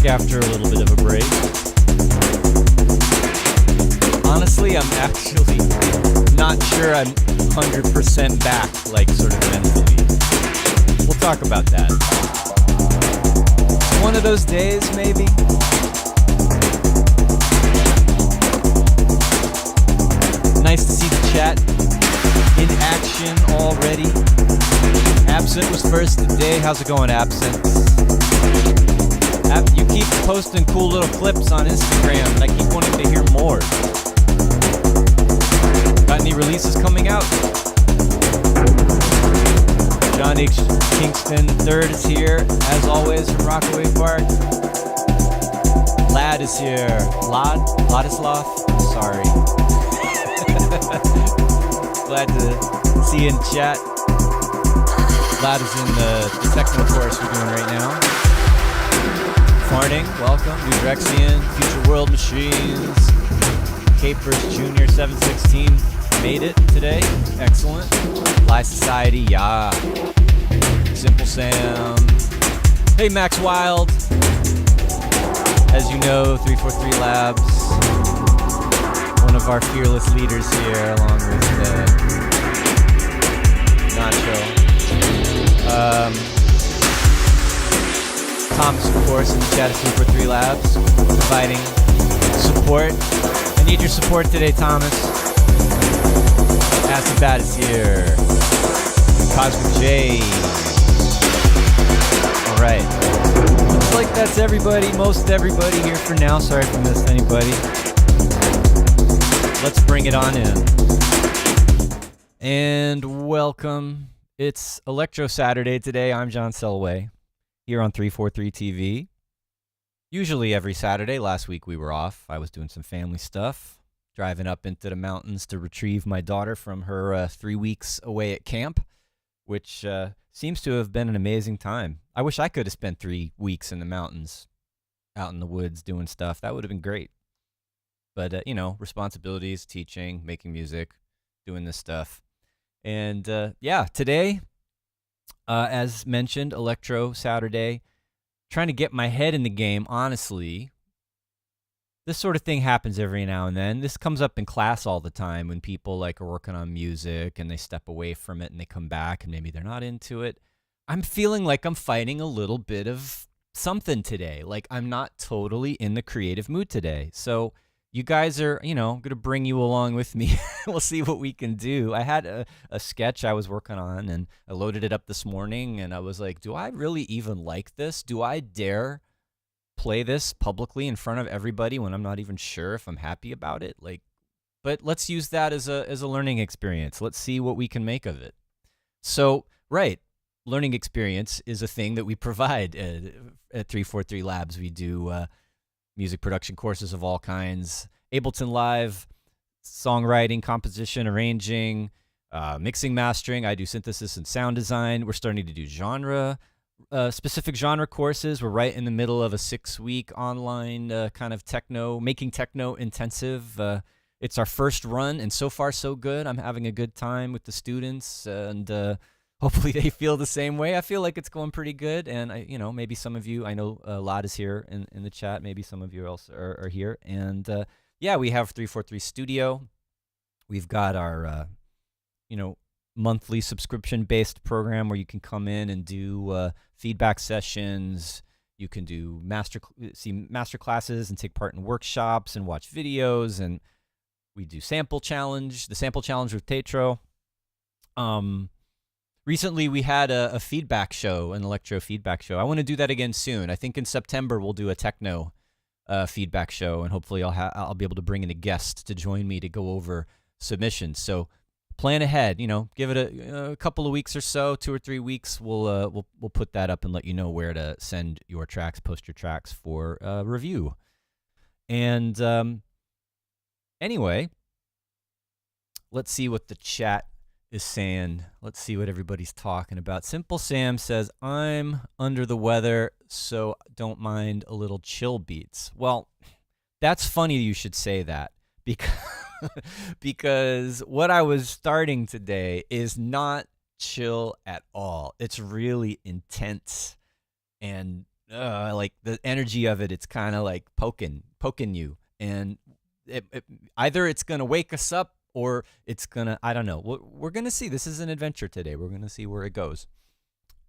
back after a little bit of a break. Honestly, I'm actually not sure I'm 100% back, like sort of mentally. We'll talk about that. One of those days, maybe. Nice to see the chat in action already. Absent was first today. How's it going, Absent? You keep posting cool little clips on Instagram, and I keep wanting to hear more. Got any releases coming out? John H. Kingston III is here, as always, from Rockaway Park. Lad is here. Ladislav? Sorry. Glad to see you in chat. Lad is in the techno course we're doing right now. Farning, welcome. Eurexian, Future World Machines. Capers Jr. 716 made it today. Excellent. Live Society, yeah. Simple Sam. Hey, Max Wild. As you know, 343 Labs. One of our fearless leaders here, along with Nacho. Thomas, of course, in the chat of 343 Labs, providing support. I need your support today, Thomas. Acid is here. Cosmic J. Alright. Looks like that's everybody, most everybody here for now. Sorry if I missed anybody. Let's bring it on in. And welcome. It's Electro Saturday today. I'm John Selway here on 343 TV. Usually every Saturday. Last week we were off. I was doing some family stuff, driving up into the mountains to retrieve my daughter from her 3 weeks away at camp, which seems to have been an amazing time. I wish I could have spent 3 weeks in the mountains, out in the woods doing stuff. That would have been great. But, responsibilities, teaching, making music, doing this stuff. And today, as mentioned, Electro Saturday, trying to get my head in the game, honestly. This sort of thing happens every now and then. This comes up in class all the time when people are working on music and they step away from it and they come back and maybe they're not into it. I'm feeling like I'm fighting a little bit of something today. Like I'm not totally in the creative mood today. So you guys are, going to bring you along with me. We'll see what we can do. I had a sketch I was working on, and I loaded it up this morning, and I was like, do I really even like this? Do I dare play this publicly in front of everybody when I'm not even sure if I'm happy about it? But let's use that as a learning experience. Let's see what we can make of it. So, right, learning experience is a thing that we provide at 343 Labs. We do music production courses of all kinds, Ableton Live, songwriting, composition, arranging, mixing, mastering. I do synthesis and sound design. We're starting to do specific genre courses. We're right in the middle of a 6-week online kind of making techno intensive. It's our first run, and so far so good. I'm having a good time with the students, and hopefully they feel the same way. I feel like it's going pretty good, and maybe some of you, I know a lot is here in the chat. Maybe some of you else are here, and we have 343 Studio. We've got our monthly subscription-based program where you can come in and do feedback sessions. You can do master classes and take part in workshops and watch videos, and we do the sample challenge with Tetro. Recently, we had a feedback show, an electro feedback show. I want to do that again soon. I think in September we'll do a techno feedback show, and hopefully I'll be able to bring in a guest to join me to go over submissions. So plan ahead. Give it a couple of weeks or so, 2 or 3 weeks. We'll put that up and let you know where to send your tracks, post your tracks for review. And anyway, let's see what the chat is saying. Let's see what everybody's talking about. Simple Sam says, I'm under the weather, so don't mind a little chill beats. Well, that's funny you should say that, because what I was starting today is not chill at all. It's really intense, and the energy of it's kind of like poking you, and either it's gonna wake us up or it's gonna, I don't know. We're gonna see. This is an adventure today. We're gonna see where it goes.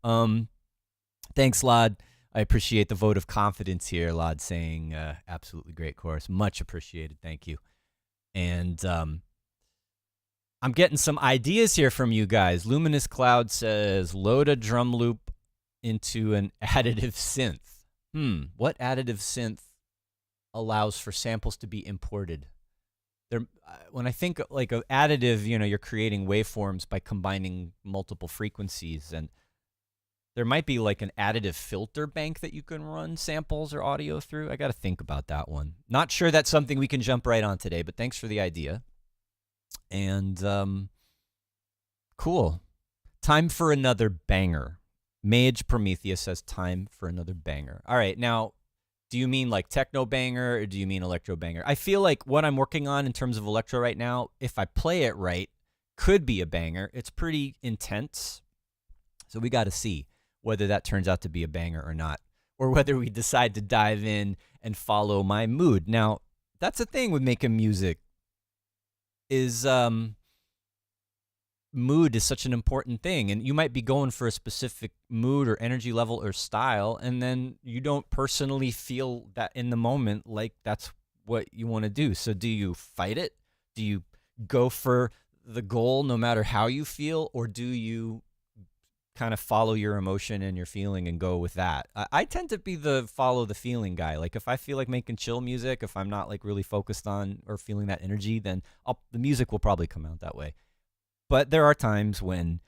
Thanks, Lod. I appreciate the vote of confidence here. Lod saying, absolutely great course. Much appreciated. Thank you. And I'm getting some ideas here from you guys. Luminous Cloud says, load a drum loop into an additive synth. What additive synth allows for samples to be imported? When I think of additive, you're creating waveforms by combining multiple frequencies, and there might be an additive filter bank that you can run samples or audio through. I got to think about that one. Not sure that's something we can jump right on today, but thanks for the idea. And cool. Time for another banger. Mage Prometheus says time for another banger. All right, now, do you mean techno banger or do you mean electro banger? I feel like what I'm working on in terms of electro right now, if I play it right, could be a banger. It's pretty intense. So we got to see whether that turns out to be a banger or not, or whether we decide to dive in and follow my mood. Now, that's the thing with making music is mood is such an important thing, and you might be going for a specific mood or energy level or style, and then you don't personally feel that in the moment like that's what you want to do. So do you fight it? Do you go for the goal no matter how you feel, or do you kind of follow your emotion and your feeling and go with that? I tend to be the follow the feeling guy. If I feel like making chill music, if I'm not really focused on or feeling that energy, then the music will probably come out that way. But there are times when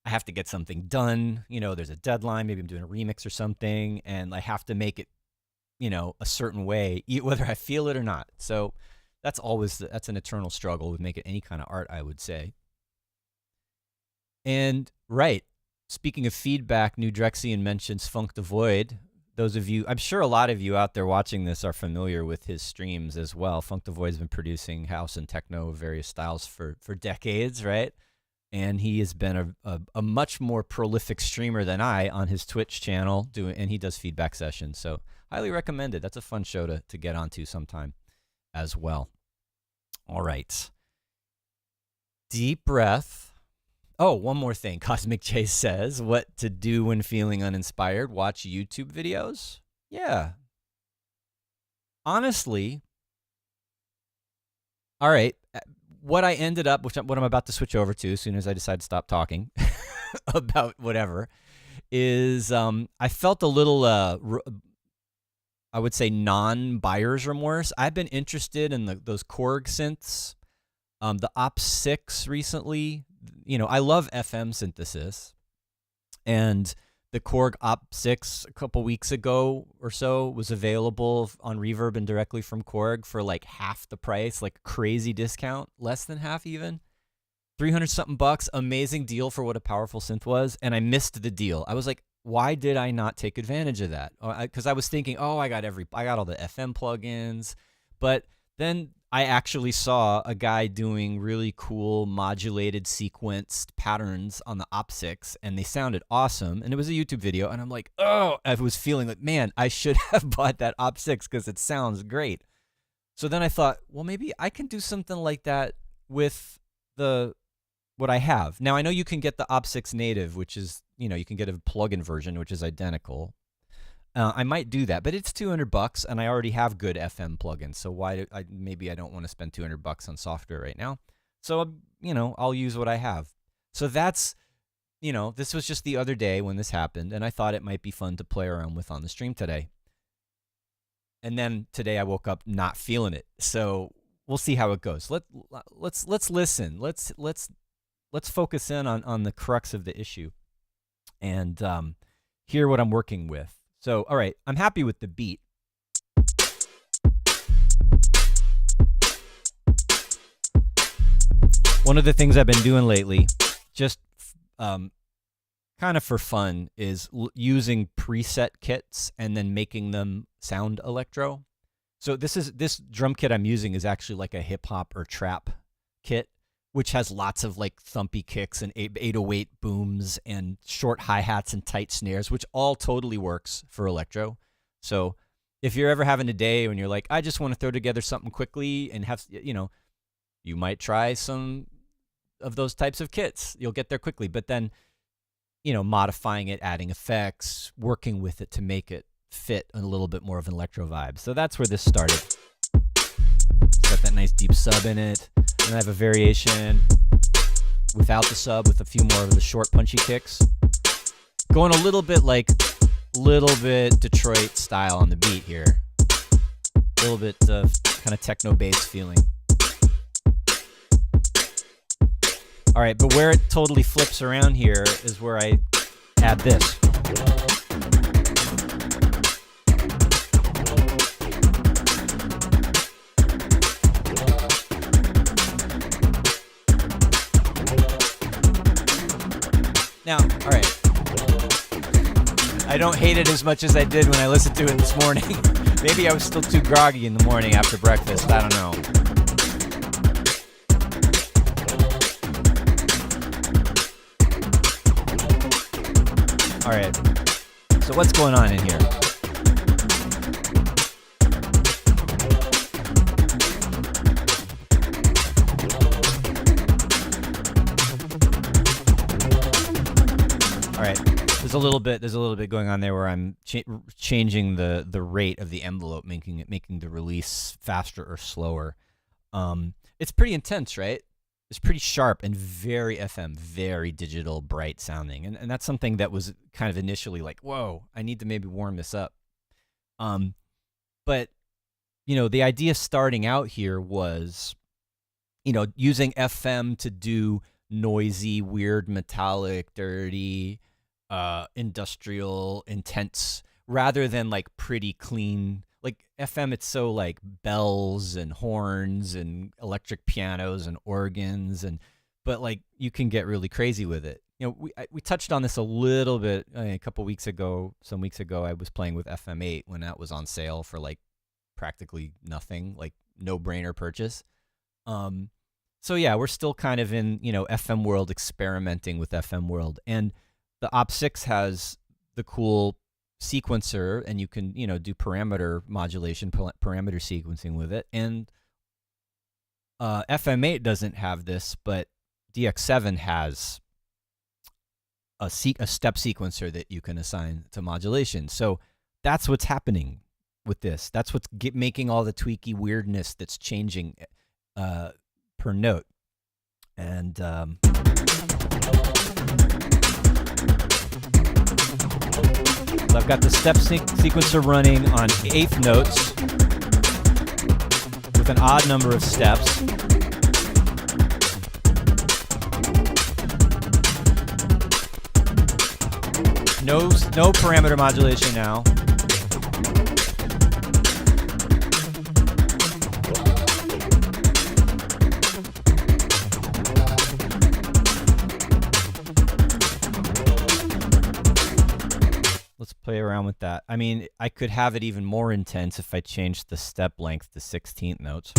I have to get something done. There's a deadline. Maybe I'm doing a remix or something, and I have to make it, a certain way, whether I feel it or not. So that's an eternal struggle with making any kind of art, I would say. And right, speaking of feedback, New Drexian mentions Funk the Void. Those of you, I'm sure a lot of you out there watching this are familiar with his streams as well. Funk the Void's been producing house and techno of various styles for decades, right? And he has been a much more prolific streamer than I on his Twitch channel, and he does feedback sessions. So highly recommended. That's a fun show to get onto sometime as well. All right. Deep breath. Oh, one more thing. Cosmic Chase says, what to do when feeling uninspired? Watch YouTube videos? Yeah. Honestly, all right. What I ended up, what I'm about to switch over to as soon as I decide to stop talking about whatever, is I felt a little, I would say, non-buyer's remorse. I've been interested in those Korg synths, the Op6 recently. I love FM synthesis, and the Korg Op6 a couple weeks ago or so was available on Reverb and directly from Korg for like half the price, like crazy discount, less than half even. 300 something bucks, amazing deal for what a powerful synth was, and I missed the deal. I was like, why did I not take advantage of that? Because I was thinking, I got all the FM plugins, but then I actually saw a guy doing really cool modulated sequenced patterns on the Op6, and they sounded awesome. And it was a YouTube video, and I'm like, I was feeling like, man, I should have bought that Op6 because it sounds great. So then I thought, well, maybe I can do something like that with what I have. Now, I know you can get the Op6 native, which is, you can get a plugin version, which is identical. I might do that, but it's 200 bucks, and I already have good FM plugins. So maybe I don't want to spend 200 bucks on software right now. So, I'll use what I have. So that's, this was just the other day when this happened, and I thought it might be fun to play around with on the stream today. And then today I woke up not feeling it. So we'll see how it goes. Let's listen. Let's focus in on the crux of the issue and hear what I'm working with. So, all right, I'm happy with the beat. One of the things I've been doing lately, just kind of for fun, is using preset kits and then making them sound electro. So this drum kit I'm using is actually like a hip hop or trap kit, which has lots of like thumpy kicks and 808 booms and short hi-hats and tight snares, which all totally works for electro. So if you're ever having a day when you're like, I just want to throw together something quickly and have, you might try some of those types of kits. You'll get there quickly, but then, modifying it, adding effects, working with it to make it fit a little bit more of an electro vibe. So that's where this started. It's got that nice deep sub in it. And I have a variation without the sub with a few more of the short punchy kicks. Going a little bit Detroit style on the beat here. A little bit of kind of techno bass feeling. All right, but where it totally flips around here is where I add this. Now, all right, I don't hate it as much as I did when I listened to it this morning. Maybe I was still too groggy in the morning after breakfast. I don't know. All right, so what's going on in here? All right, there's a little bit going on there where I'm changing the rate of the envelope, making the release faster or slower. It's pretty intense, right? It's pretty sharp and very FM, very digital, bright sounding, and that's something that was kind of initially like, whoa, I need to maybe warm this up. But the idea starting out here was, using FM to do noisy, weird, metallic, dirty, industrial, intense, rather than like pretty clean. Like FM, it's so like bells and horns and electric pianos and organs, but like you can get really crazy with it. You know, we touched on this a little bit a couple weeks ago. Some weeks ago, I was playing with FM8 when that was on sale for like practically nothing, like no-brainer purchase. So yeah, we're still kind of in, FM world, experimenting with FM world. And the Op6 has the cool sequencer, and you can, do parameter modulation, parameter sequencing with it. And FM8 doesn't have this, but DX7 has a step sequencer that you can assign to modulation. So that's what's happening with this. That's what's making all the tweaky weirdness that's changing per note. And so I've got the step sequencer running on eighth notes with an odd number of steps. No parameter modulation now. Let's play around with that. I mean, I could have it even more intense if I changed the step length to 16th notes.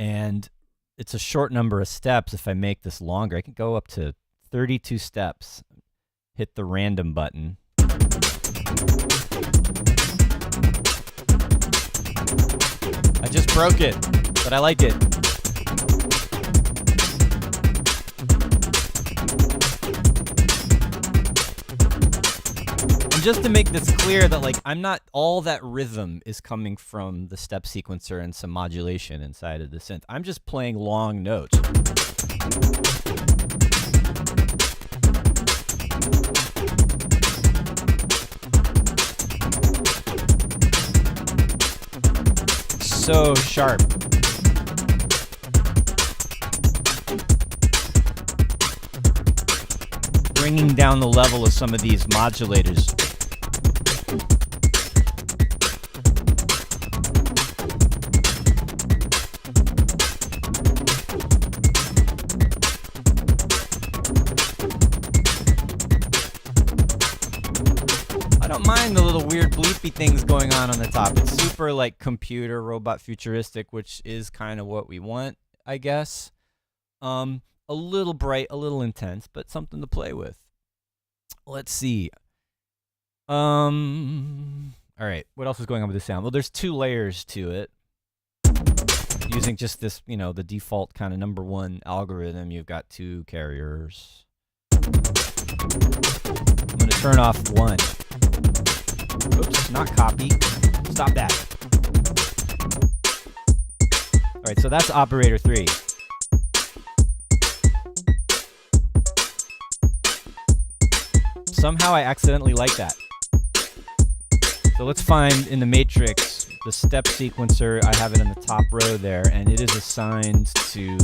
And it's a short number of steps. If I make this longer, I can go up to 32 steps. Hit the random button. I just broke it, but I like it. And just to make this clear that like I'm not, all that rhythm is coming from the step sequencer and some modulation inside of the synth. I'm just playing long notes. So sharp. Bringing down the level of some of these modulators. I don't mind the little weird bleepy things going on the top. It's super like computer robot futuristic, which is kind of what we want, I guess. A little bright, a little intense, but something to play with. Let's see. All right, what else is going on with the sound? Well, there's two layers to it. Using just this, the default kind of number one algorithm, you've got two carriers. I'm going to turn off one. Oops, not copy. Stop that. All right, so that's operator 3. Somehow I accidentally like that. So let's find in the matrix the step sequencer. I have it in the top row there, and it is assigned to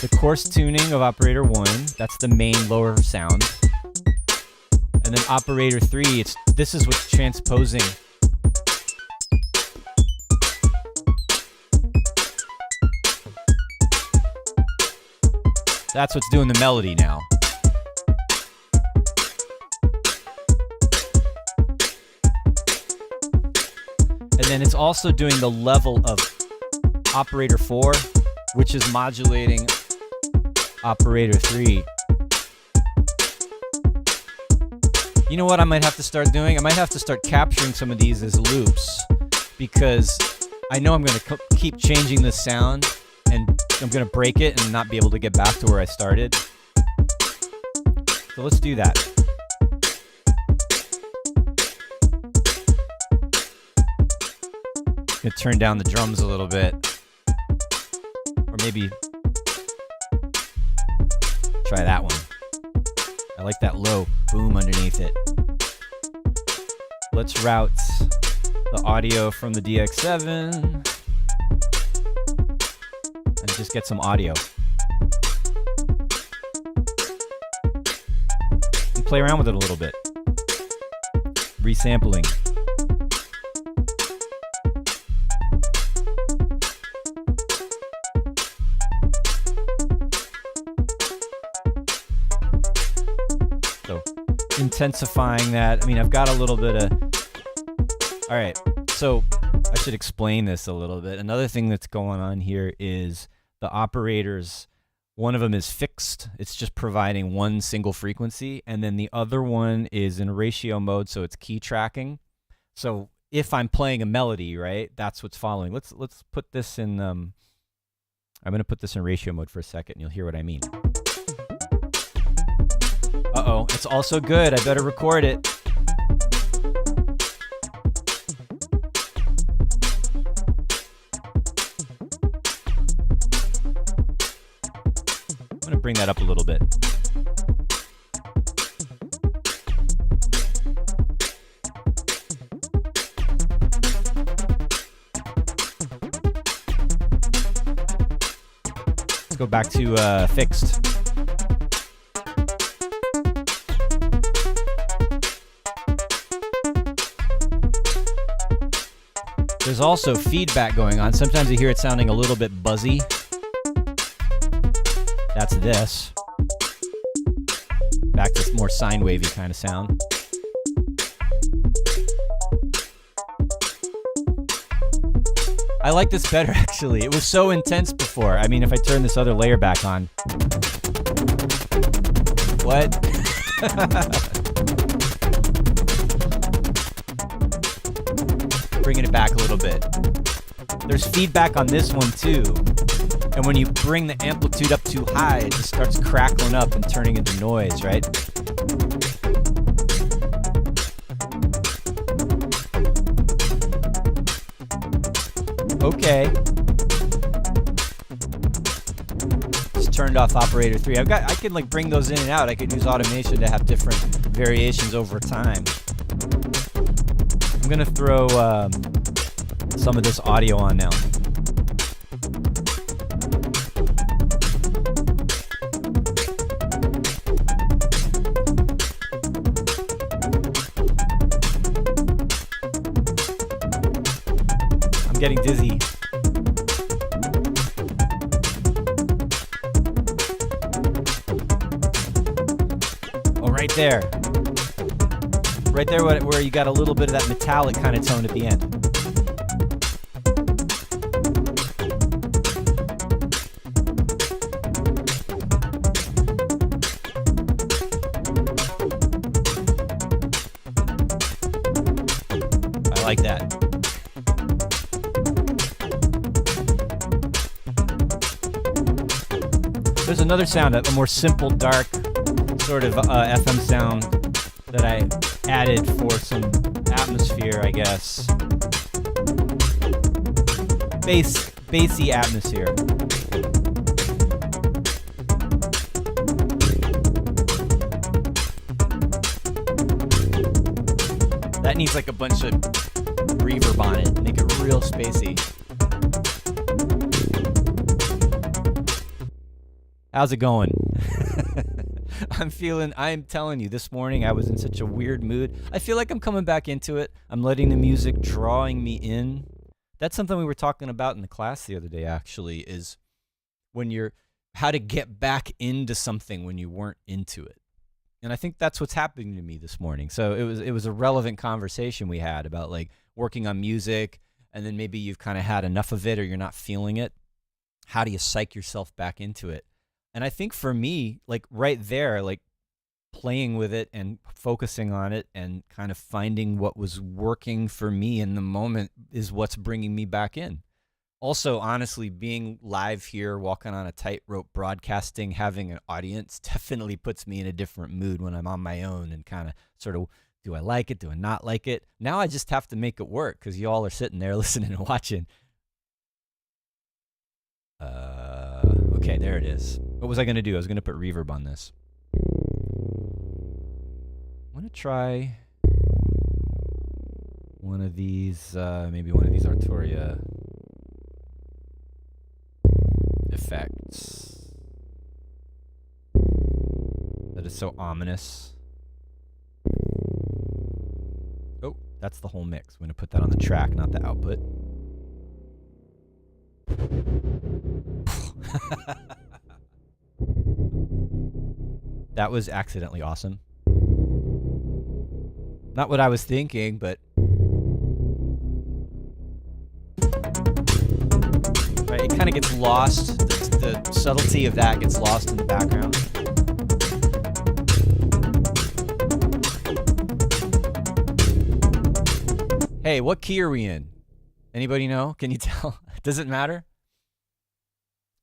the coarse tuning of operator 1. That's the main lower sound. And then operator 3, this is what's transposing. That's what's doing the melody now. And then it's also doing the level of operator 4, which is modulating operator 3. You know what I might have to start doing? I might have to start capturing some of these as loops, because I know I'm going to keep changing the sound, and I'm going to break it and not be able to get back to where I started. So let's do that. I'm going to turn down the drums a little bit. Or maybe try that one. I like that low boom underneath it. Let's route the audio from the DX7 and just get some audio. And play around with it a little bit. Resampling. So intensifying that. I mean, I've got a little bit of... All right, so I should explain this a little bit. Another thing that's going on here is the operators, one of them is fixed. It's just providing one single frequency, and then the other one is in ratio mode, so it's key tracking. So if I'm playing a melody, right, that's what's following. Let's put this in, I'm going to put this in ratio mode for a second, and you'll hear what I mean. Uh-oh, it's also good. I better record it. I'm going to bring that up a little bit. Let's go back to fixed. There's also feedback going on. Sometimes you hear it sounding a little bit buzzy. That's this. Back to more sine wavy kind of sound. I like this better, actually. It was so intense before. I mean, if I turn this other layer back on. What? Bringing it back a little bit. There's feedback on this one too. And when you bring the amplitude up too high, it just starts crackling up and turning into noise, right? Okay. Just turned off operator 3. I could like bring those in and out. I could use automation to have different variations over time. I'm gonna throw some of this audio on now. I'm getting dizzy. Oh, right there. Right there where you got a little bit of that metallic kind of tone at the end. I like that. There's another sound, a more simple, dark sort of FM sound that I added for some atmosphere, I guess. Bassy atmosphere. That needs like a bunch of reverb on it, make it real spacey. How's it going? I'm telling you, this morning I was in such a weird mood. I feel like I'm coming back into it. I'm letting the music drawing me in. That's something we were talking about in the class the other day, actually, is how to get back into something when you weren't into it. And I think that's what's happening to me this morning. So it was a relevant conversation we had about like working on music, and then maybe you've kind of had enough of it or you're not feeling it. How do you psych yourself back into it? And I think for me, like right there, like playing with it and focusing on it and kind of finding what was working for me in the moment is what's bringing me back in. Also, honestly, being live here, walking on a tightrope, broadcasting, having an audience definitely puts me in a different mood when I'm on my own and kind of sort of, do I like it? Do I not like it? Now I just have to make it work because you all are sitting there listening and watching. Okay, there it is. What was I going to do? I was going to put reverb on this. try one of these, maybe one of these Arturia effects. That is so ominous. Oh, that's the whole mix. I'm going to put that on the track, not the output. That was accidentally awesome. Not what I was thinking, but... Right, it kind of gets lost. The subtlety of that gets lost in the background. Hey, what key are we in? Anybody know? Can you tell? Does it matter?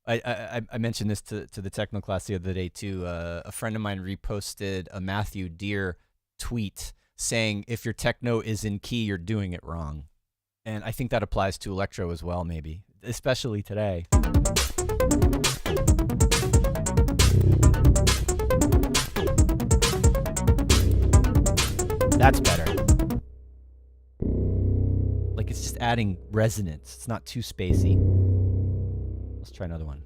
I mentioned this to the techno class the other day too. A friend of mine reposted a Matthew Deere tweet saying, if your techno is in key, you're doing it wrong. And I think that applies to electro as well, maybe, especially today. That's better. Like it's just adding resonance. It's not too spacey. Let's try another one.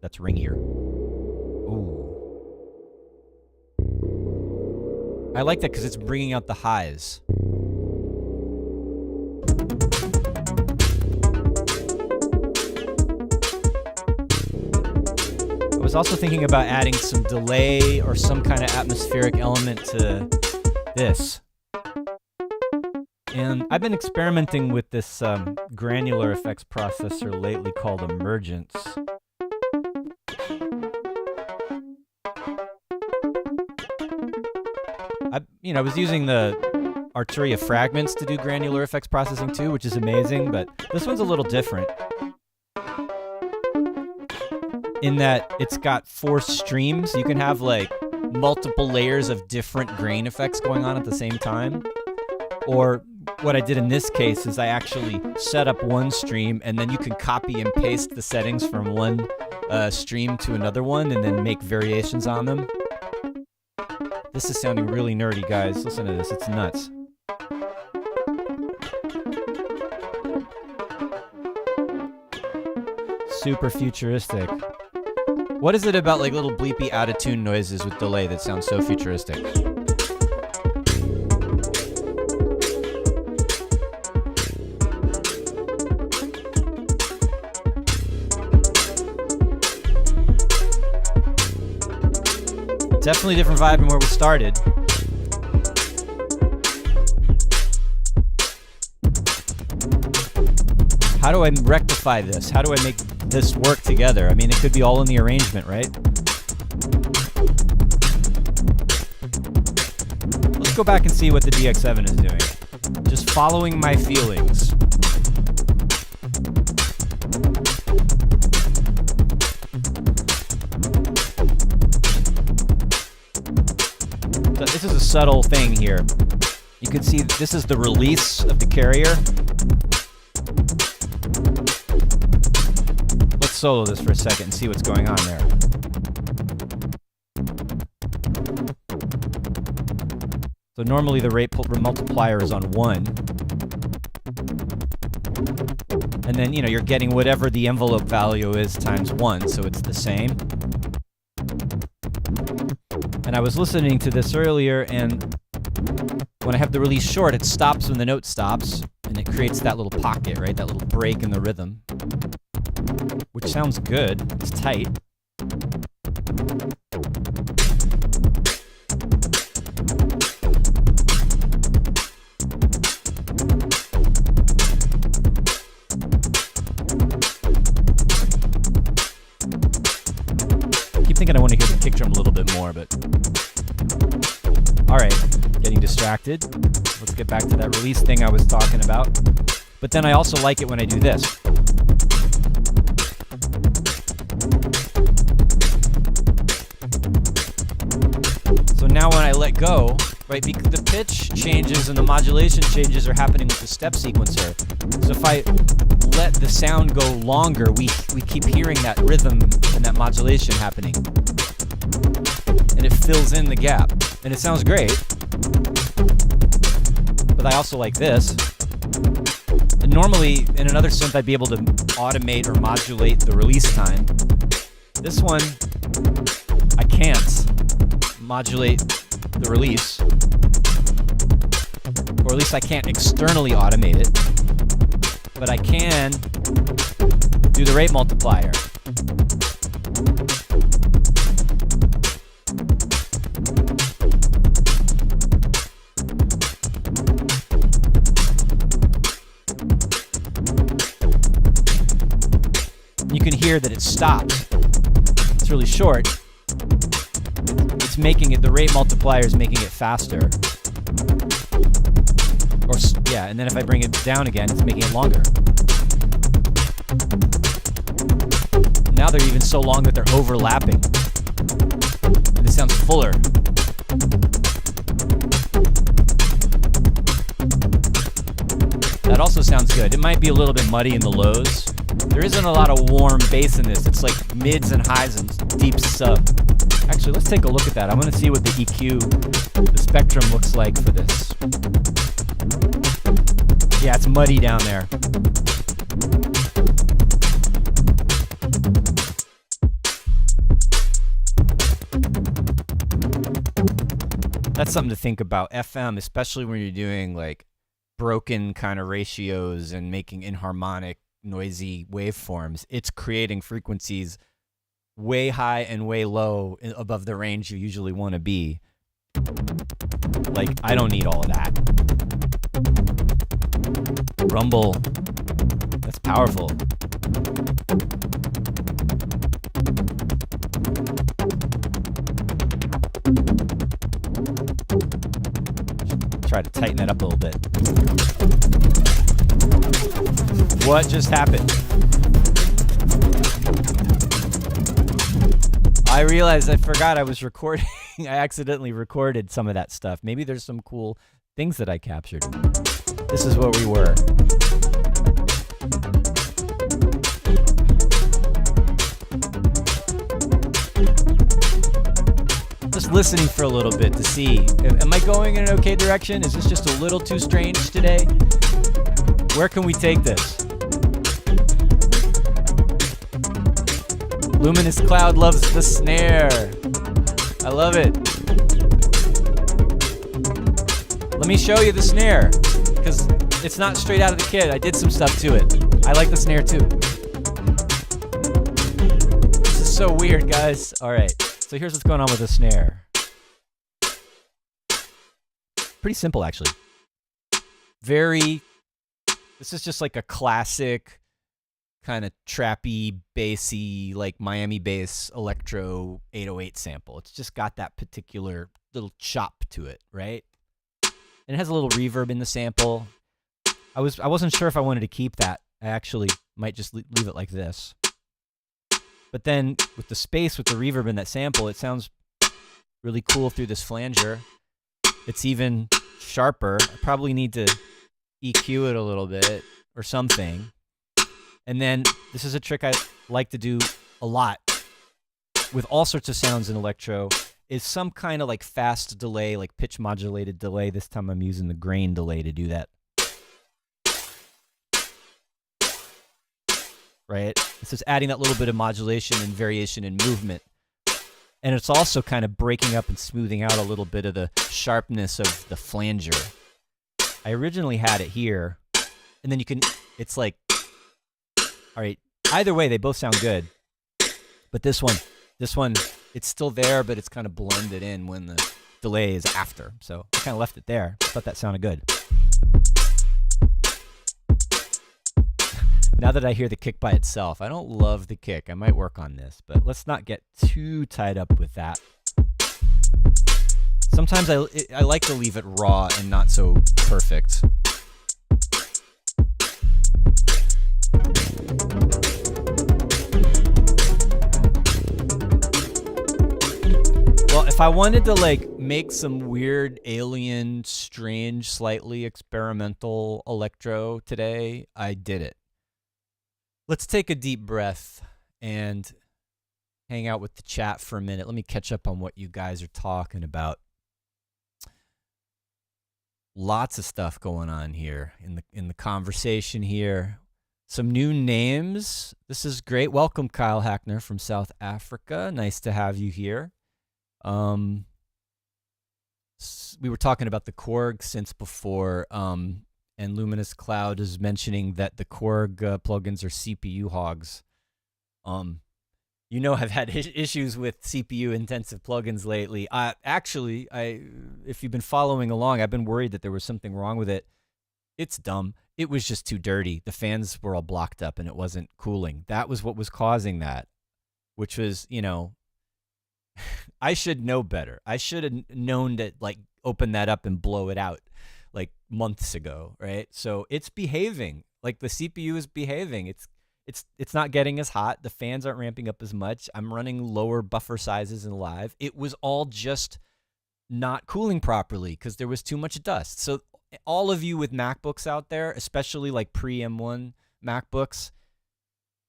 That's ringier. Ooh. I like that because it's bringing out the highs. I was also thinking about adding some delay or some kind of atmospheric element to this. And I've been experimenting with this granular effects processor lately called Emergence. I was using the Arturia fragments to do granular effects processing too, which is amazing, but this one's a little different in that it's got 4 streams. You can have like multiple layers of different grain effects going on at the same time. Or what I did in this case is I actually set up one stream and then you can copy and paste the settings from one stream to another one and then make variations on them. This is sounding really nerdy, guys. Listen to this. It's nuts. Super futuristic. What is it about like little bleepy out-of-tune noises with delay that sounds so futuristic? Definitely different vibe than where we started. How do I rectify this? How do I make this work together? I mean, it could be all in the arrangement, right? Let's go back and see what the DX7 is doing. Just following my feelings. This is a subtle thing here. You can see this is the release of the carrier. Let's solo this for a second and see what's going on there. So normally the rate multiplier is on 1. And then, you're getting whatever the envelope value is times 1, so it's the same. And I was listening to this earlier, and when I have the release short, it stops when the note stops, and it creates that little pocket, right? That little break in the rhythm, which sounds good. It's tight. I keep thinking I want to hear the kick drum a little bit more, but... Alright, getting distracted. Let's get back to that release thing I was talking about. But then I also like it when I do this. So now when I let go, right? Because the pitch changes and the modulation changes are happening with the step sequencer. So if I let the sound go longer, we keep hearing that rhythm and that modulation happening. And it fills in the gap. And it sounds great. But I also like this. And normally, in another synth, I'd be able to automate or modulate the release time. This one, I can't modulate the release. Or at least I can't externally automate it. But I can do the rate multiplier. You can hear that it stops. It's really short. It's making it, the rate multiplier is making it faster. Or, yeah, and then if I bring it down again, it's making it longer. Now they're even so long that they're overlapping. And it sounds fuller. That also sounds good. It might be a little bit muddy in the lows. There isn't a lot of warm bass in this. It's like mids and highs and deep sub. Actually, let's take a look at that. I'm going to see what the EQ, the spectrum looks like for this. Yeah, it's muddy down there. That's something to think about. FM, especially when you're doing like broken kind of ratios and making inharmonic, noisy waveforms, it's creating frequencies way high and way low above the range you usually want to be. Like, I don't need all of that. Rumble, that's powerful. Try to tighten that up a little bit. What just happened? I realized I forgot I was recording. I accidentally recorded some of that stuff. Maybe there's some cool things that I captured. This is where we were. Just listening for a little bit to see. Am I going in an okay direction? Is this just a little too strange today? Where can we take this? Luminous Cloud loves the snare. I love it. Let me show you the snare, because it's not straight out of the kit. I did some stuff to it. I like the snare too. This is so weird, guys. All right, so here's what's going on with the snare. Pretty simple, actually. This is just like a classic kind of trappy, bassy, like Miami bass Electro 808 sample. It's just got that particular little chop to it, right? And it has a little reverb in the sample. I wasn't sure if I wanted to keep that. I actually might just leave it like this. But then with the space, with the reverb in that sample, it sounds really cool through this flanger. It's even sharper. I probably need to EQ it a little bit or something. And then this is a trick I like to do a lot with all sorts of sounds in Electro, is some kind of like fast delay, like pitch modulated delay. This time I'm using the grain delay to do that. Right? This is adding that little bit of modulation and variation in movement. And it's also kind of breaking up and smoothing out a little bit of the sharpness of the flanger. I originally had it here, and then it's like, all right, either way, they both sound good. But this one, it's still there, but it's kind of blended in when the delay is after. So I kind of left it there. I thought that sounded good. Now that I hear the kick by itself, I don't love the kick. I might work on this, but let's not get too tied up with that. Sometimes I like to leave it raw and not so perfect. Well, if I wanted to like make some weird, alien, strange, slightly experimental electro today, I did it. Let's take a deep breath and hang out with the chat for a minute. Let me catch up on what you guys are talking about. Lots of stuff going on here in the conversation here. Some new names. This is great. Welcome, Kyle Hackner from South Africa. Nice to have you here. We were talking about the Korg since before, and Luminous Cloud is mentioning that the Korg plugins are CPU hogs. I've had issues with CPU intensive plugins lately. Actually, if you've been following along, I've been worried that there was something wrong with it. It's dumb. It was just too dirty. The fans were all blocked up and it wasn't cooling. That was what was causing that, which was, I should know better. I should have known to open that up and blow it out like months ago, right? So it's behaving. Like the CPU is behaving. It's not getting as hot. The fans aren't ramping up as much. I'm running lower buffer sizes in live. It was all just not cooling properly because there was too much dust. So all of you with MacBooks out there, especially like pre-M1 MacBooks,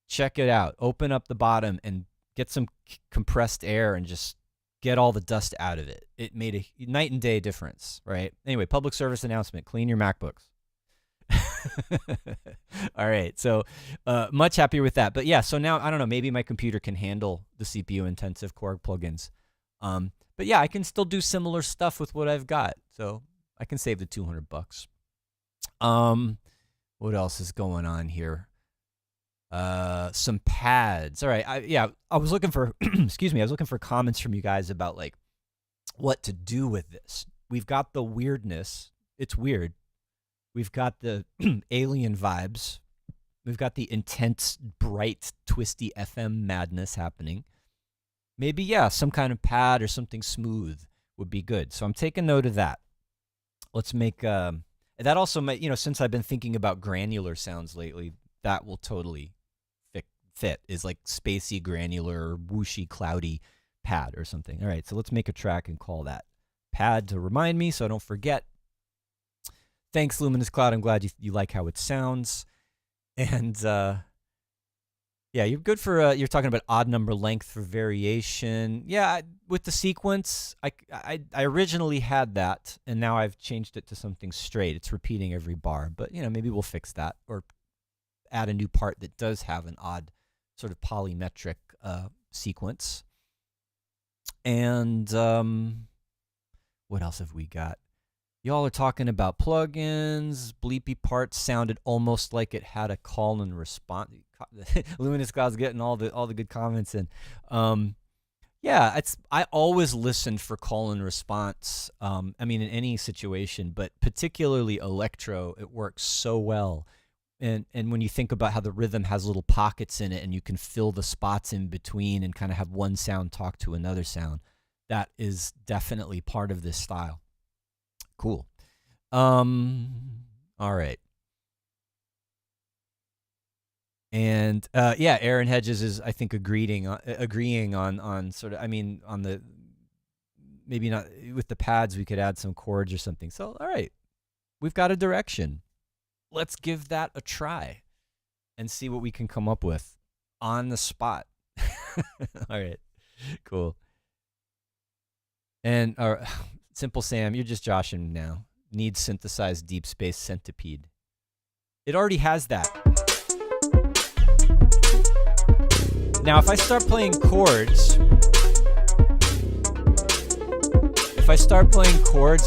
check it out. Open up the bottom and get some compressed air and just get all the dust out of it. It made a night and day difference, right? Anyway, public service announcement, clean your MacBooks. All right, so much happier with that. But yeah, so now, I don't know, maybe my computer can handle the CPU intensive Korg plugins. But yeah, I can still do similar stuff with what I've got. So I can save the $200. What else is going on here? Some pads. All right. I was looking for, excuse me, I was looking for comments from you guys about what to do with this. We've got the weirdness. It's weird. We've got the alien vibes. We've got the intense, bright, twisty FM madness happening. Maybe, some kind of pad or something smooth would be good. So I'm taking note of that. Let's make, that also might, since I've been thinking about granular sounds lately, that will totally fit is like spacey, granular, whooshy, cloudy pad or something. All right, so let's make a track and call that pad to remind me so I don't forget. Thanks, Luminous Cloud. I'm glad you like how it sounds. And you're good for, you're talking about odd number length for variation. Yeah, with the sequence, I originally had that, and now I've changed it to something straight. It's repeating every bar, but maybe we'll fix that or add a new part that does have an odd sort of polymetric sequence. And what else have we got? Y'all are talking about plugins. Bleepy parts sounded almost like it had a call and response. Luminous Cloud's getting all the good comments in. I always listen for call and response. In any situation, but particularly Electro, it works so well. And when you think about how the rhythm has little pockets in it and you can fill the spots in between and kind of have one sound talk to another sound, that is definitely part of this style. Cool. All right. And Aaron Hedges is, I think, agreeing on sort of, on the, maybe not with the pads, we could add some chords or something. So, all right, we've got a direction. Let's give that a try and see what we can come up with on the spot. All right, cool. And Simple Sam, you're just joshing now. Needs synthesized deep space centipede. It already has that. Now, if I start playing chords,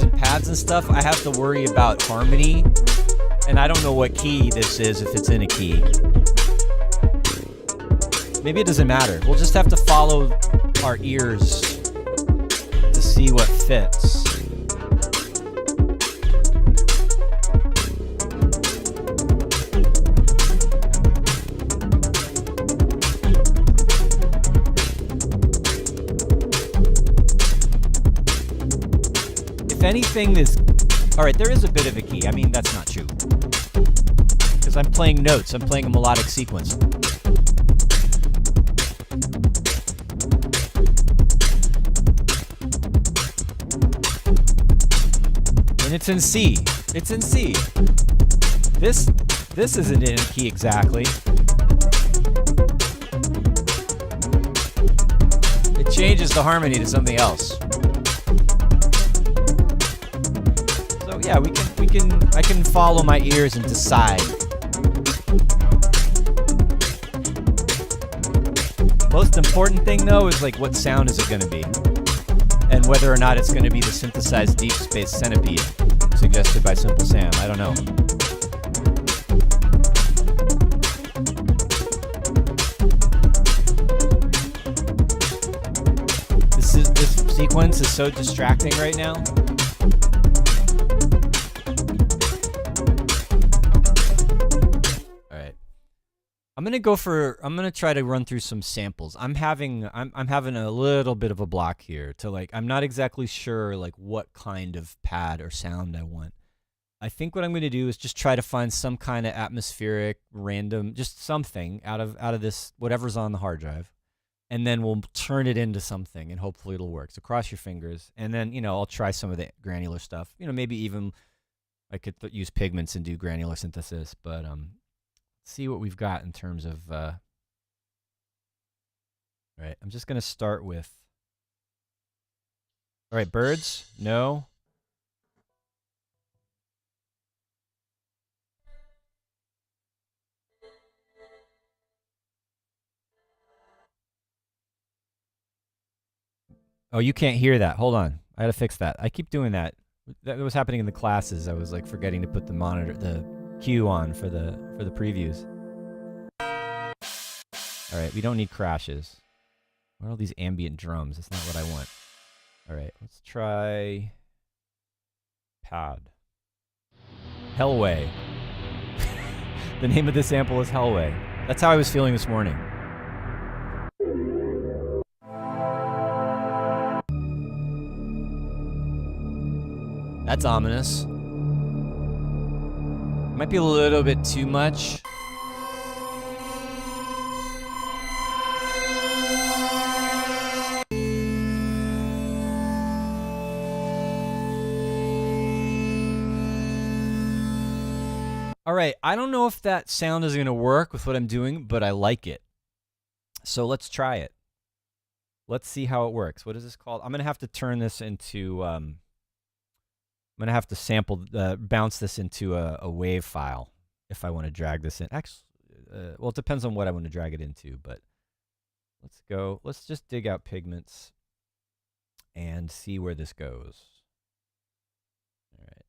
and pads and stuff, I have to worry about harmony. And I don't know what key this is if it's in a key. Maybe it doesn't matter. We'll just have to follow our ears to see what fits. If anything is... All right, there is a bit of a key. That's not true. Because I'm playing notes. I'm playing a melodic sequence. it's in C. It's in C. This isn't in key exactly. It changes the harmony to something else. So yeah, I can follow my ears and decide. Most important thing though is like what sound is it going to be? And whether or not it's going to be the synthesized deep space centipede suggested by Simple Sam. I don't know. This sequence is so distracting right now. All right. I'm gonna try to run through some samples. I'm having a little bit of a block here to like, I'm not exactly sure like what kind of pad or sound I want. I think what I'm gonna do is just try to find some kind of atmospheric, random, just something out of this, whatever's on the hard drive. And then we'll turn it into something and hopefully it'll work. So cross your fingers. And then, you know, I'll try some of the granular stuff. You know, maybe even I could use pigments and do granular synthesis, but see what we've got in terms of all right, I'm just gonna start with, all right, birds, no. Oh, you can't hear that. Hold on, I gotta fix that. I keep doing that. That was happening in the classes. I was like forgetting to put the monitor, the cue on for the previews. All right, we don't need crashes. What are all these ambient drums? That's not what I want. All right, let's try pad. Hellway. The name of this sample is Hellway. That's how I was feeling this morning. That's ominous. Might be a little bit too much. All right, I don't know if that sound is going to work with what I'm doing, but I like it. So let's try it. Let's see how it works. What is this called? I'm going to have to turn this into, I'm going to have to sample, bounce this into a wave file if I want to drag this in. Actually, well, it depends on what I want to drag it into, but let's go. Let's just dig out pigments and see where this goes. All right.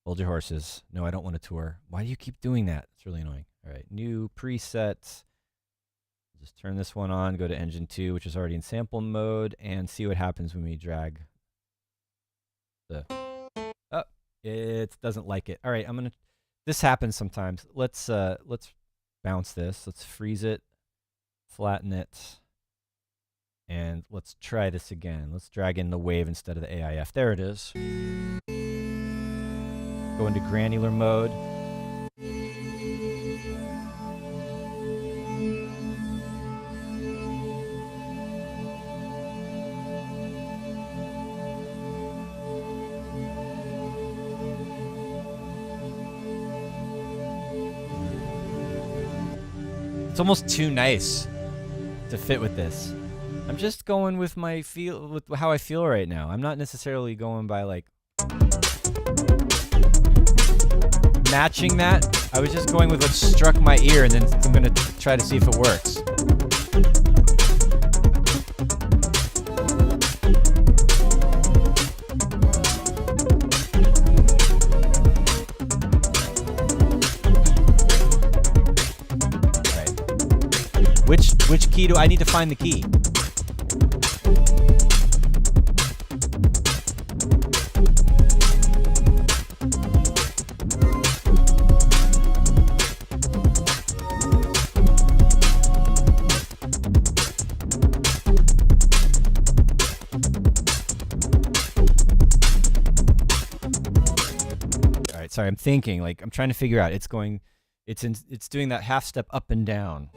Hold your horses. No, I don't want to tour. Why do you keep doing that? It's really annoying. All right, new presets. Just turn this one on, go to Engine 2, which is already in sample mode, and see what happens when we drag the... Oh, it doesn't like it. All right, this happens sometimes. Let's bounce this. Let's freeze it, flatten it, and let's try this again. Let's drag in the wave instead of the AIF. There it is. Go into granular mode. It's almost too nice to fit with this. I'm just going with my with how I feel right now. I'm not necessarily going by like matching that. I was just going with what struck my ear, and then I'm gonna try to see if it works. Which key do I need to find the key? All right, sorry, I'm thinking, like I'm trying to figure out. It's doing that half step up and down.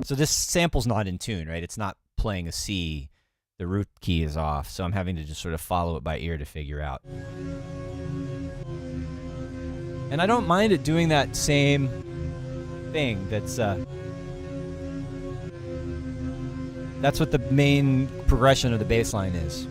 So this sample's not in tune, right? It's not playing a C. The root key is off, so I'm having to just sort of follow it by ear to figure out. And I don't mind it doing that same thing. That's what the main progression of the bass line is.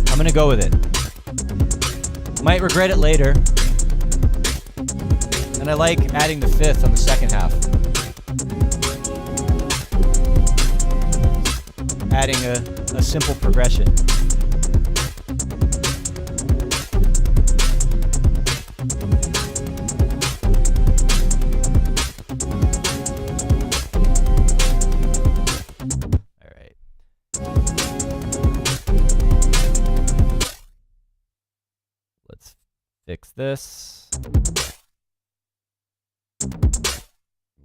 I'm gonna go with it. Might regret it later. And I like adding the fifth on the second half. Adding a simple progression. All right. Let's fix this.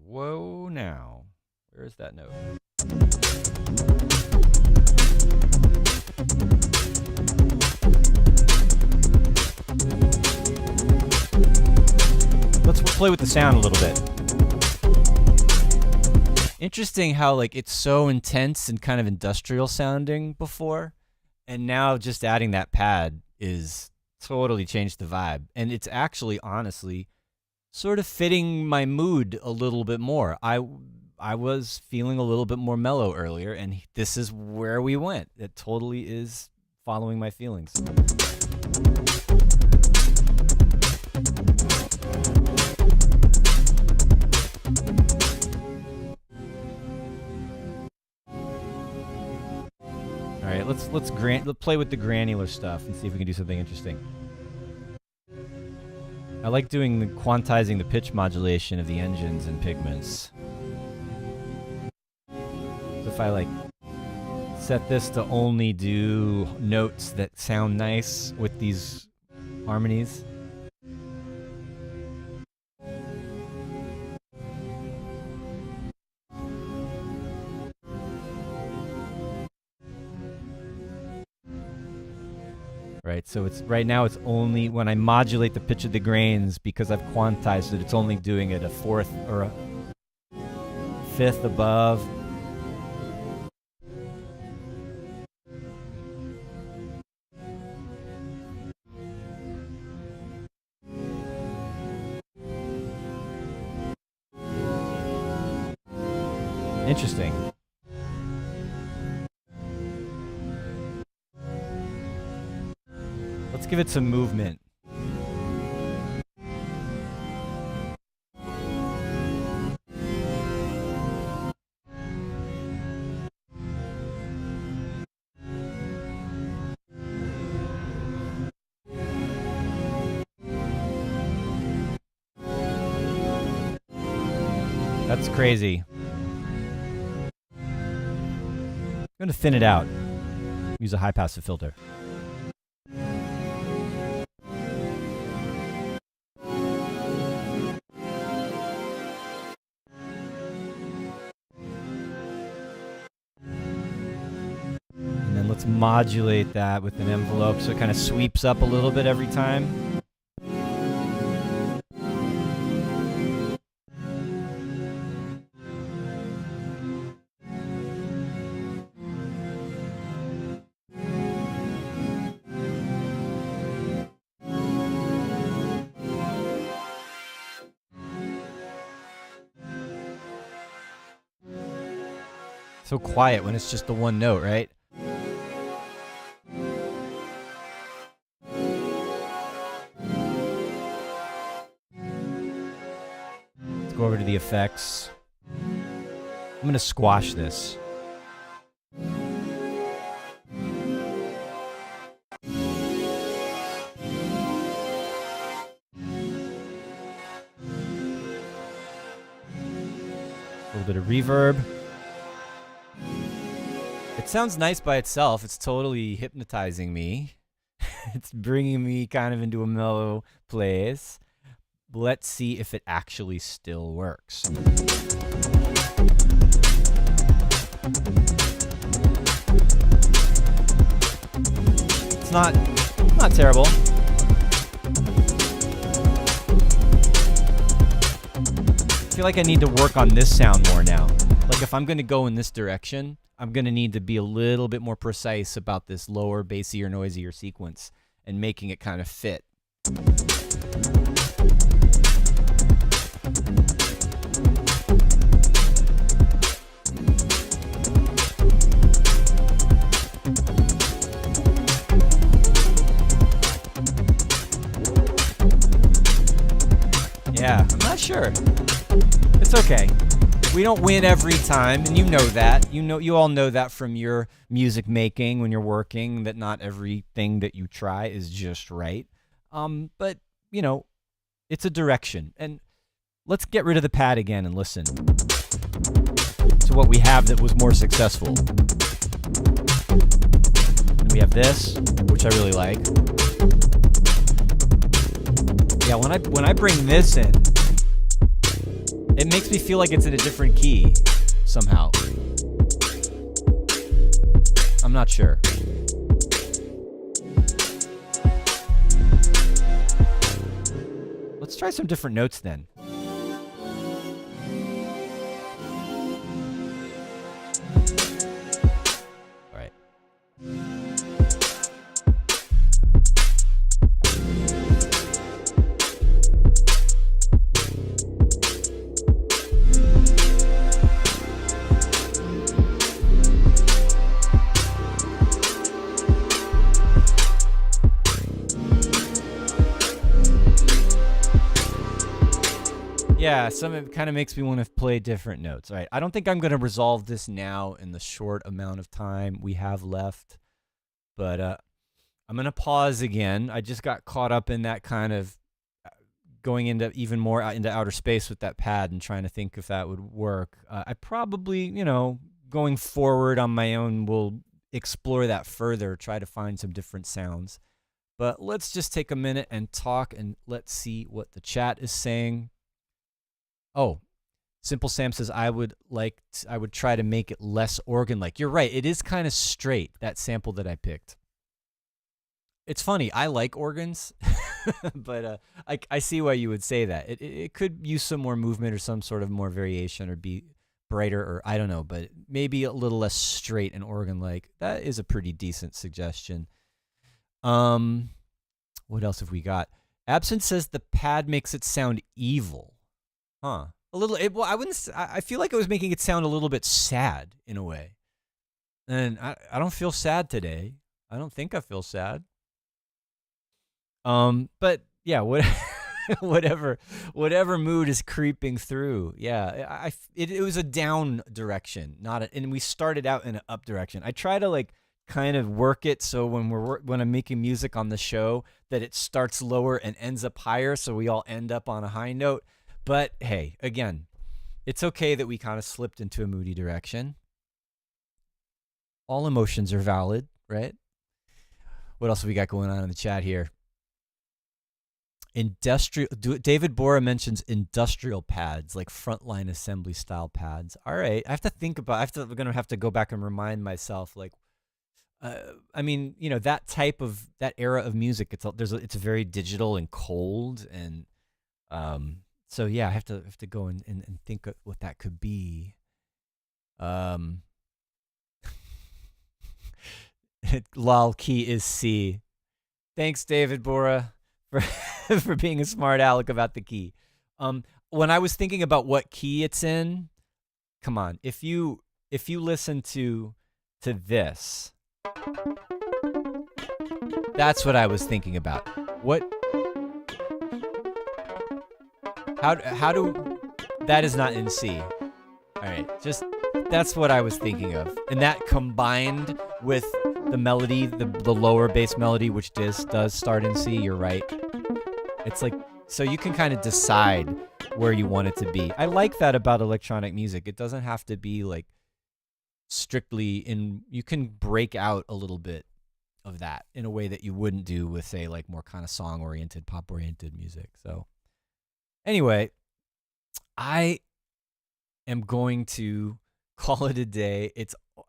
Whoa, now. Where's that note? Let's play with the sound a little bit. Interesting how like it's so intense and kind of industrial sounding before, and now just adding that pad is totally changed the vibe. And it's actually honestly sort of fitting my mood a little bit more. I was feeling a little bit more mellow earlier, and this is where we went. It totally is following my feelings. All right, let's play with the granular stuff and see if we can do something interesting. I like doing quantizing the pitch modulation of the engines and pigments. So if I like set this to only do notes that sound nice with these harmonies. Right, so it's right now it's only when I modulate the pitch of the grains, because I've quantized it, it's only doing it a fourth or a fifth above. Interesting. Let's give it some movement. That's crazy. I'm gonna thin it out. Use a high passive filter. Let's modulate that with an envelope so it kind of sweeps up a little bit every time. So quiet when it's just the one note, right? Go over to the effects. I'm gonna squash this. A little bit of reverb. It sounds nice by itself. It's totally hypnotizing me. It's bringing me kind of into a mellow place. let's see if it actually still works. It's not terrible. I feel like I need to work on this sound more now. Like if I'm going to go in this direction, I'm going to need to be a little bit more precise about this lower, bassier, noisier sequence and making it kind of fit. Yeah, I'm not sure. It's okay. We don't win every time, and you know that. You all know that from your music making when you're working, that not everything that you try is just right. But, you know, it's a direction. And let's get rid of the pad again and listen to what we have that was more successful. And we have this, which I really like. Yeah, when I bring this in, it makes me feel like it's in a different key somehow. I'm not sure. Let's try some different notes then. All right. Yeah, it kind of makes me want to play different notes. All right, I don't think I'm going to resolve this now in the short amount of time we have left, but I'm going to pause again. I just got caught up in that kind of going into even more into outer space with that pad and trying to think if that would work. I probably, going forward on my own, will explore that further, try to find some different sounds. But let's just take a minute and talk, and let's see what the chat is saying. Oh, Simple Sam says, I would try to make it less organ-like. You're right. It is kind of straight, that sample that I picked. It's funny. I like organs, but I see why you would say that. It could use some more movement or some sort of more variation or be brighter or I don't know, but maybe a little less straight and organ-like. That is a pretty decent suggestion. What else have we got? Absent says the pad makes it sound evil. Huh. A little. I feel like it was making it sound a little bit sad in a way. And I don't feel sad today. I don't think I feel sad. But yeah, whatever mood is creeping through. Yeah, it was a down direction, and we started out in an up direction. I try to kind of work it so when I'm making music on the show that it starts lower and ends up higher, so we all end up on a high note. But hey, again, it's okay that we kind of slipped into a moody direction. All emotions are valid, right? What else have we got going on in the chat here? David Bora mentions industrial pads, like frontline assembly style pads. All right, I have to think about. We're gonna have to go back and remind myself, I mean, that era of music. It's very digital and cold, and so yeah, I have to go and think of what that could be. Lol, key is C. Thanks, David Bora, for being a smart aleck about the key. When I was thinking about what key it's in, come on, if you listen to this, that's what I was thinking about. How do that is not in C. All right, just that's what I was thinking of, and that combined with the melody, the lower bass melody, which does start in C. You're right. It's so you can kind of decide where you want it to be. I like that about electronic music. It doesn't have to be strictly in. You can break out a little bit of that in a way that you wouldn't do with, say, more kind of song-oriented, pop-oriented music. So Anyway, I am going to call it a day.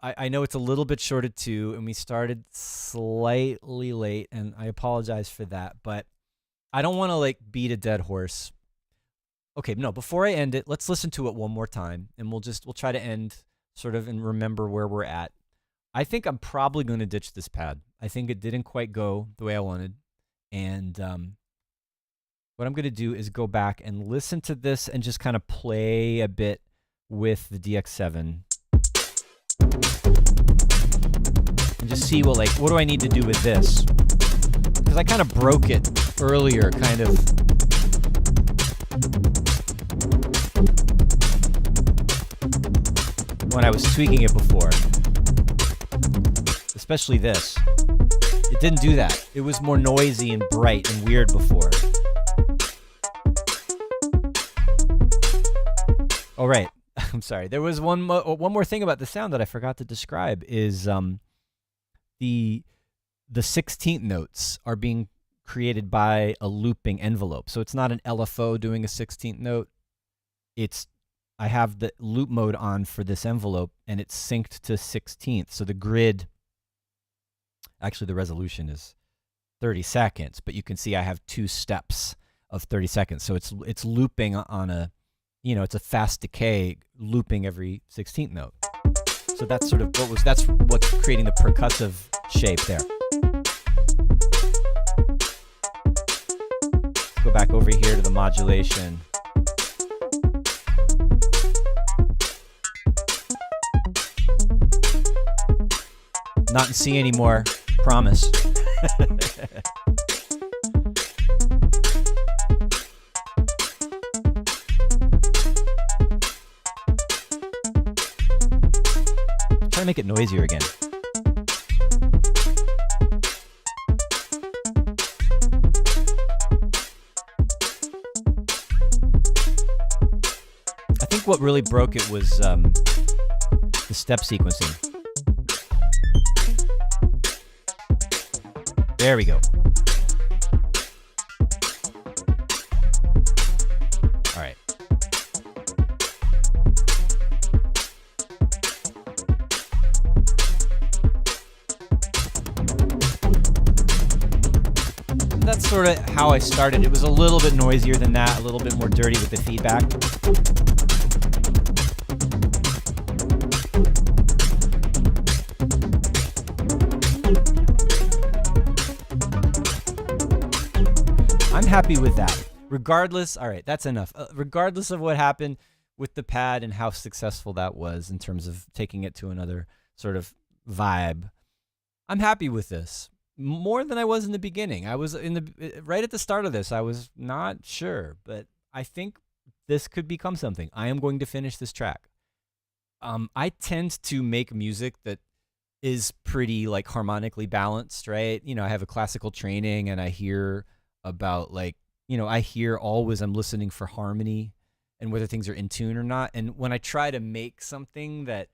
I know it's a little bit short of 2, and we started slightly late, and I apologize for that, but I don't want to like beat a dead horse. Okay, no, before I end it, let's listen to it one more time, and we'll try to end sort of and remember where we're at. I think I'm probably going to ditch this pad. I think it didn't quite go the way I wanted, and what I'm going to do is go back and listen to this and just kind of play a bit with the DX7 and just see what do I need to do with this, because I kind of broke it earlier, kind of. When I was tweaking it before, especially this. It didn't do that. It was more noisy and bright and weird before. Oh, right. I'm sorry. There was one more thing about the sound that I forgot to describe is the 16th notes are being created by a looping envelope. So it's not an LFO doing a 16th note. I have the loop mode on for this envelope, and it's synced to 16th. So the grid, actually the resolution is 30 seconds, but you can see I have 2 steps of 30 seconds. So it's looping on a, it's a fast decay, looping every 16th note. So that's sort of that's what's creating the percussive shape there. Let's go back over here to the modulation. Not in C anymore, promise. Try to make it noisier again. I think what really broke it was the step sequencing. There we go. All right. That's sort of how I started. It was a little bit noisier than that, a little bit more dirty with the feedback. I'm happy with that. Regardless, all right, that's enough. Regardless of what happened with the pad and how successful that was in terms of taking it to another sort of vibe, I'm happy with this. More than I was in the beginning. I was right at the start of this, I was not sure, but I think this could become something. I am going to finish this track. I tend to make music that is pretty like harmonically balanced, right? I have a classical training, and I hear about I hear always I'm listening for harmony and whether things are in tune or not. And when I try to make something that,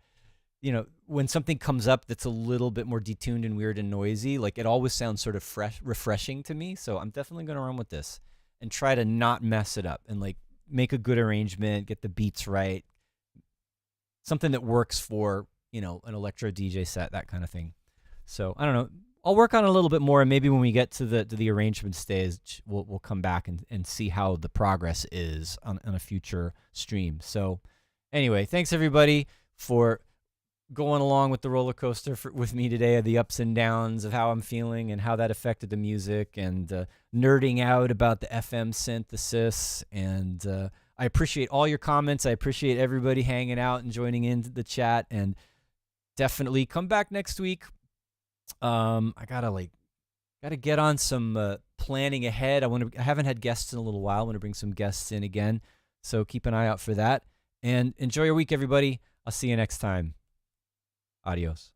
when something comes up that's a little bit more detuned and weird and noisy, like it always sounds sort of refreshing to me. So I'm definitely going to run with this and try to not mess it up and like make a good arrangement, get the beats right. Something that works for, an electro DJ set, that kind of thing. So I don't know. I'll work on it a little bit more, and maybe when we get to the arrangement stage, we'll come back and see how the progress is on a future stream. So anyway, thanks everybody for going along with the roller coaster with me today, of the ups and downs of how I'm feeling and how that affected the music, and nerding out about the FM synthesis. And I appreciate all your comments. I appreciate everybody hanging out and joining into the chat, and definitely come back next week. I gotta get on some planning ahead. I haven't had guests in a little while. I want to bring some guests in again, so keep an eye out for that. And enjoy your week, everybody. I'll see you next time. Adios.